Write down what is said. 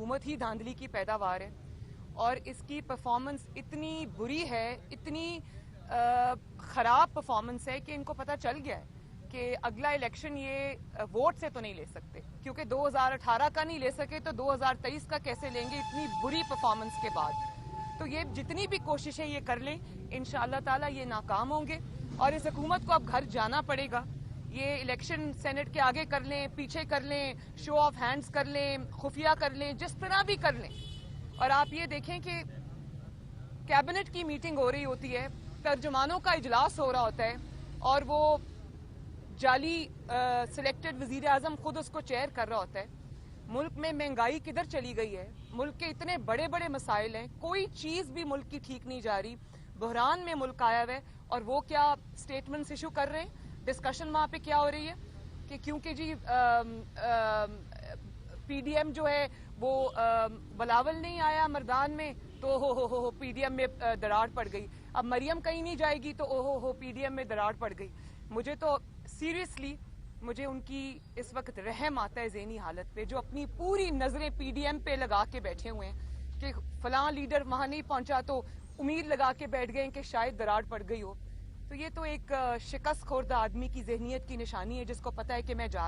हुकूमत ही धांधली की पैदावार है और इसकी परफॉर्मेंस इतनी बुरी है, इतनी ख़राब परफॉर्मेंस है कि इनको पता चल गया है कि अगला इलेक्शन ये वोट से तो नहीं ले सकते, क्योंकि 2018 का नहीं ले सके तो 2023 का कैसे लेंगे इतनी बुरी परफॉर्मेंस के बाद। तो ये जितनी भी कोशिशें ये कर लें, इंशाअल्लाह ताला ये नाकाम होंगे और इस हुकूमत को अब घर जाना पड़ेगा। ये इलेक्शन सेनेट के आगे कर लें, पीछे कर लें, शो ऑफ हैंड्स कर लें, खुफिया कर लें, जिस तरह भी कर लें। और आप ये देखें कि कैबिनेट की मीटिंग हो रही होती है, तर्जुमानों का इजलास हो रहा होता है और वो जाली सिलेक्टेड वजीर आजम खुद उसको चेयर कर रहा होता है। मुल्क में महंगाई किधर चली गई है, मुल्क के इतने बड़े बड़े मसाइल हैं, कोई चीज भी मुल्क की ठीक नहीं जा रही, बहरान में मुल्क आया हुआ है और वो क्या स्टेटमेंट्स इशू कर रहे हैं। डिस्कशन वहां पे क्या हो रही है कि क्योंकि जी पीडीएम जो है वो बलावल नहीं आया मर्दान में तो हो पीडीएम में दरार पड़ गई। अब मरियम कहीं नहीं जाएगी तो हो पीडीएम में दरार पड़ गई। मुझे तो सीरियसली मुझे उनकी इस वक्त रहम आता है ज़हनी हालत पे, जो अपनी पूरी नजरें पीडीएम पे लगा के बैठे हुए हैं कि फलां लीडर वहां नहीं पहुंचा तो उम्मीद लगा के बैठ गए कि शायद दरार पड़ गई हो। तो ये तो एक शिकस्त खोर्दा आदमी की जहनीत की निशानी है जिसको पता है कि मैं जा